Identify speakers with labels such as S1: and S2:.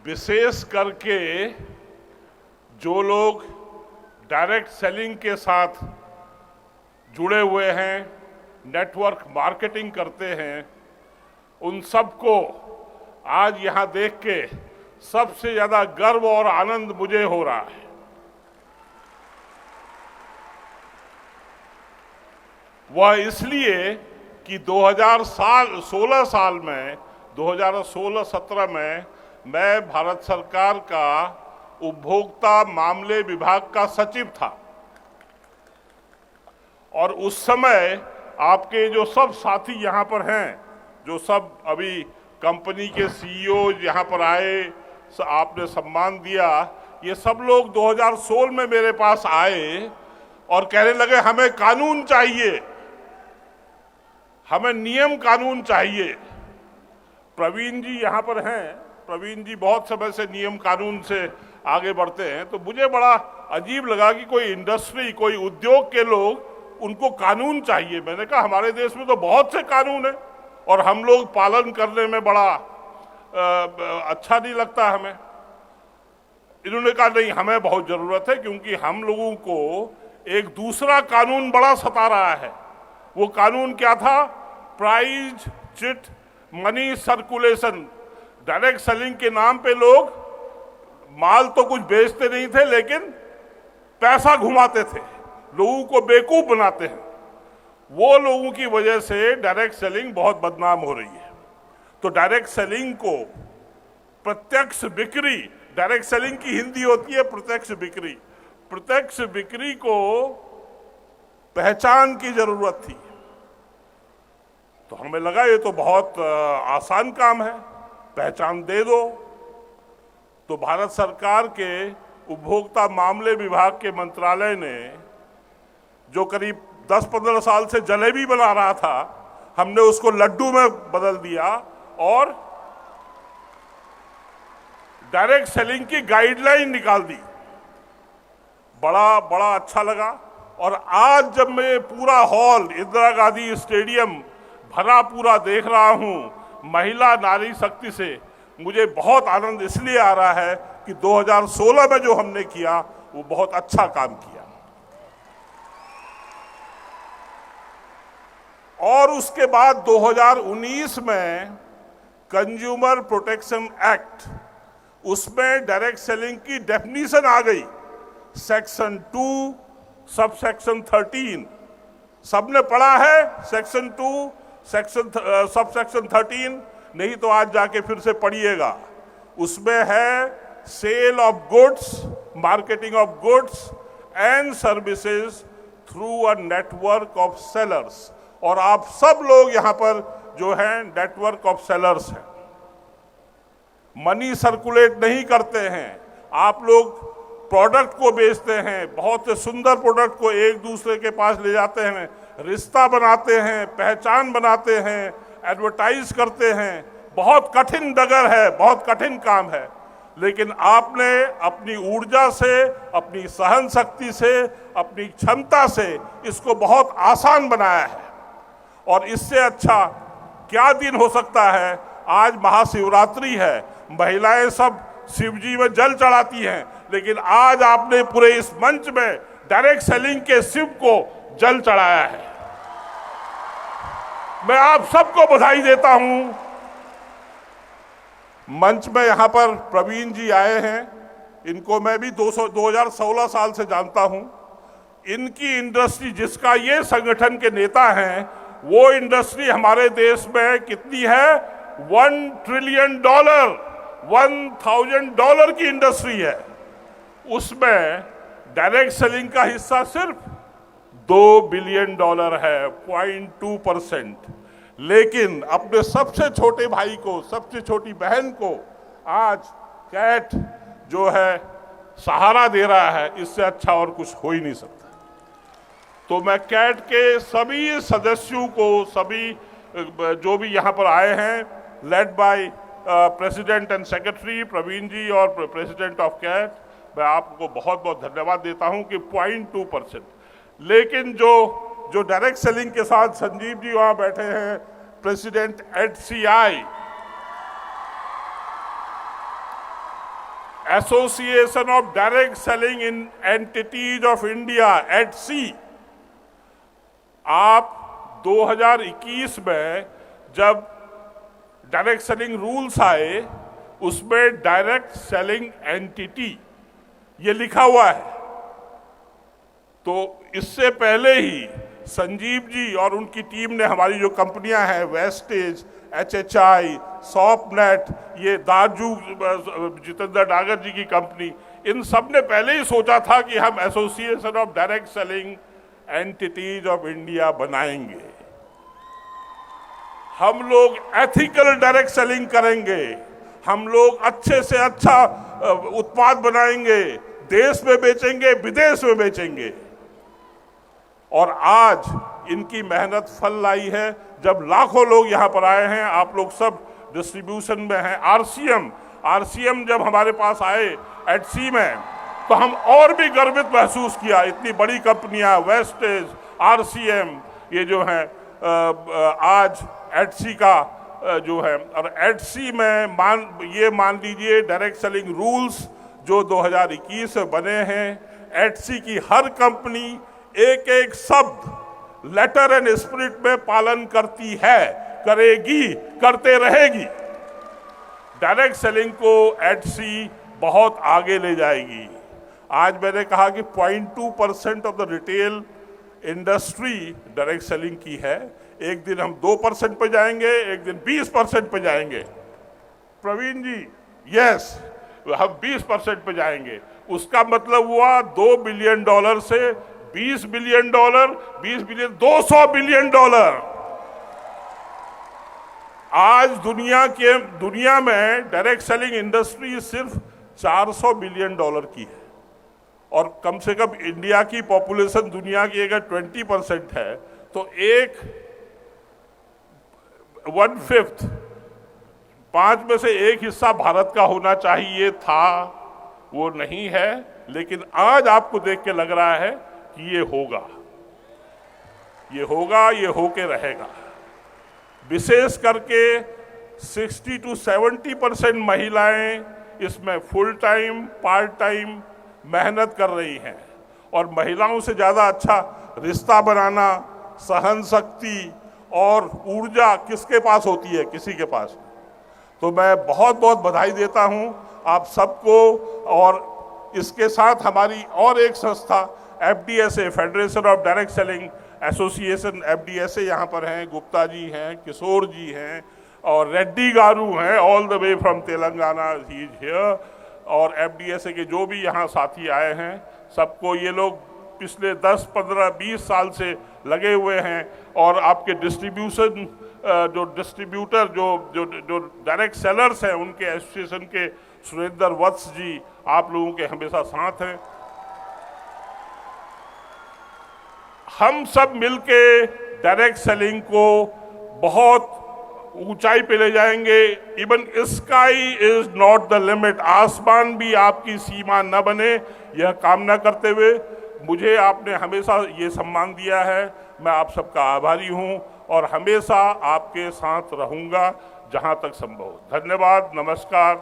S1: विशेष करके जो लोग डायरेक्ट सेलिंग के साथ जुड़े हुए हैं, नेटवर्क मार्केटिंग करते हैं, उन सबको आज यहां देख के सबसे ज्यादा गर्व और आनंद मुझे हो रहा है। वह इसलिए कि 2016-17 में मैं भारत सरकार का उपभोक्ता मामले विभाग का सचिव था और उस समय आपके जो सब साथी यहाँ पर हैं, जो सब अभी कंपनी के सीईओ यहाँ पर आए, आपने सम्मान दिया, ये सब लोग 2016 में मेरे पास आए और कहने लगे हमें कानून चाहिए, हमें नियम कानून चाहिए। प्रवीण जी यहाँ पर हैं, प्रवीण जी बहुत समय से नियम कानून से आगे बढ़ते हैं, तो मुझे बड़ा अजीब लगा कि कोई इंडस्ट्री, कोई उद्योग के लोग, उनको कानून चाहिए। मैंने कहा हमारे देश में तो बहुत से कानून हैं और हम लोग पालन करने में बड़ा अच्छा नहीं लगता हमें। इन्होंने कहा नहीं, हमें बहुत जरूरत है, क्योंकि हम लोगों को एक दूसरा कानून बड़ा सता रहा है। वो कानून क्या था? Price chit money circulation. Direct selling के नाम पे लोग माल तो कुछ बेचते नहीं थे, लेकिन पैसा घुमाते थे, लोगों को बेवकूफ बनाते हैं। वो लोगों की वजह से डायरेक्ट सेलिंग बहुत बदनाम हो रही है। तो डायरेक्ट सेलिंग को प्रत्यक्ष बिक्री, डायरेक्ट सेलिंग की हिंदी होती है प्रत्यक्ष बिक्री, प्रत्यक्ष बिक्री को पहचान की जरूरत थी। तो हमें लगा ये तो बहुत आसान काम है, पहचान दे दो। तो भारत सरकार के उपभोक्ता मामले विभाग के मंत्रालय ने, जो करीब 10-15 साल से जलेबी बना रहा था, हमने उसको लड्डू में बदल दिया और डायरेक्ट सेलिंग की गाइडलाइन निकाल दी। बड़ा अच्छा लगा। और आज जब मैं पूरा हॉल, इंदिरा गांधी स्टेडियम भरा पूरा देख रहा हूं महिला नारी शक्ति से, मुझे बहुत आनंद इसलिए आ रहा है कि 2016 में जो हमने किया वो बहुत अच्छा काम किया। और उसके बाद 2019 में कंज्यूमर प्रोटेक्शन एक्ट, उसमें डायरेक्ट सेलिंग की डेफिनेशन आ गई। सेक्शन 2 सबसेक्शन 13, सबने पढ़ा है सेक्शन 2 सबसेक्शन 13? नहीं तो आज जाके फिर से पढ़िएगा। उसमें है sale of goods, marketing of goods and services through a network of sellers. और आप सब लोग यहाँ पर जो हैं नेटवर्क ऑफ सेलर्स हैं। मनी सर्कुलेट नहीं करते हैं, आप लोग प्रोडक्ट को बेचते हैं, बहुत से सुंदर प्रोडक्ट को एक दूसरे के पास ले जाते हैं, रिश्ता बनाते हैं, पहचान बनाते हैं, एडवर्टाइज करते हैं। बहुत कठिन डगर है, बहुत कठिन काम है, लेकिन आपने अपनी ऊर्जा से, अपनी सहन शक्ति से, अपनी क्षमता से इसको बहुत आसान बनाया है। और इससे अच्छा क्या दिन हो सकता है? आज महाशिवरात्रि है, महिलाएं सब शिवजी में जल चढ़ाती हैं, लेकिन आज आपने पूरे इस मंच में डायरेक्ट सेलिंग के शिव को जल चढ़ाया है। मैं आप सबको बधाई देता हूं। मंच में यहां पर प्रवीण जी आए हैं, इनको मैं भी 2016 साल से जानता हूं। इनकी इंडस्ट्री, जिसका ये संगठन के नेता हैं, वो इंडस्ट्री हमारे देश में कितनी है? $1 ट्रिलियन, $1,000 की इंडस्ट्री है। उसमें डायरेक्ट सेलिंग का हिस्सा सिर्फ $2 बिलियन है, 0.2%। लेकिन अपने सबसे छोटे भाई को, सबसे छोटी बहन को आज कैट जो है सहारा दे रहा है, इससे अच्छा और कुछ हो ही नहीं सकता। तो मैं कैट के सभी सदस्यों को, सभी जो भी यहाँ पर आए हैं, led by president and secretary Praveen ji और प्रेसिडेंट ऑफ कैट, मैं आपको बहुत बहुत धन्यवाद देता हूं कि 0.2%। लेकिन जो डायरेक्ट सेलिंग के साथ संजीव जी वहां बैठे हैं, president HCI, association of direct selling in entities of India Etsy, आप 2021 में जब डायरेक्ट सेलिंग रूल्स आए उसमें डायरेक्ट सेलिंग एंटिटी ये लिखा हुआ है। तो इससे पहले ही संजीव जी और उनकी टीम ने, हमारी जो कंपनियां हैं वेस्टेज, HHI, सॉफ्टनेट, ये दाजू जितेंद्र डागर जी की कंपनी, इन सब ने पहले ही सोचा था कि हम association of direct selling entities of India बनाएंगे। हम लोग एथिकल डायरेक्ट सेलिंग करेंगे, हम लोग अच्छे से अच्छा उत्पाद बनाएंगे, देश में बेचेंगे, विदेश में बेचेंगे। और आज इनकी मेहनत फल लाई है जब लाखों लोग यहाँ पर आए हैं। आप लोग सब डिस्ट्रीब्यूशन में हैं। आरसीएम जब हमारे पास आए एडसी में, तो हम और भी गर्वित महसूस किया। इतनी बड़ी कंपनियां वेस्टेज, आरसीएम, ये जो हैं आज एडसी का जो है, और एडसी में मान लीजिए डायरेक्ट सेलिंग रूल्स जो 2021 में बने हैं, एडसी की हर कंपनी एक एक शब्द लेटर एंड स्पिरिट में पालन करती है, करेगी, करते रहेगी। डायरेक्ट सेलिंग को एडसी बहुत आगे ले जाएगी। आज मैंने कहा कि 0.2% of the retail industry direct selling की है। एक दिन हम 2% पे जाएंगे, एक दिन 20% पे जाएंगे। प्रवीण जी, यस, हम 20% पे जाएंगे। उसका मतलब हुआ $2 बिलियन से $20 बिलियन, 20 बिलियन, $200 बिलियन। आज दुनिया में डायरेक्ट सेलिंग इंडस्ट्री सिर्फ $400 बिलियन की है, और कम से कम इंडिया की पॉपुलेशन दुनिया की अगर 20% है, तो 1/5, 5 में से 1 हिस्सा भारत का होना चाहिए था, वो नहीं है। लेकिन आज आपको देख के लग रहा है कि ये होगा, ये होके रहेगा। विशेष करके 60 to 70% महिलाएं इसमें फुल टाइम, पार्ट टाइम मेहनत कर रही हैं, और महिलाओं से ज़्यादा अच्छा रिश्ता बनाना, सहन शक्ति और ऊर्जा किसके पास होती है? किसी के पास। तो मैं बहुत बहुत बधाई देता हूं आप सबको। और इसके साथ हमारी और एक संस्था FDSA, federation of direct selling association, FDSA यहाँ पर हैं, गुप्ता जी हैं, किशोर जी हैं, और रेड्डी गारू हैं, all the way from Telangana, he is here. और FDSA के जो भी यहाँ साथी आए हैं, सबको, ये लोग पिछले 10, 15, 20 साल से लगे हुए हैं। और आपके डिस्ट्रीब्यूटर जो डायरेक्ट सेलर्स हैं, उनके एसोसिएशन के सुरेंद्र वत्स जी आप लोगों के हमेशा साथ हैं। हम सब मिलके डायरेक्ट सेलिंग को बहुत ऊंचाई पे ले जाएंगे। Even sky is not the limit, आसमान भी आपकी सीमा न बने, यह कामना करते हुए मुझे आपने हमेशा ये सम्मान दिया है। मैं आप सबका आभारी हूं और हमेशा आपके साथ रहूंगा जहां तक संभव। धन्यवाद, नमस्कार।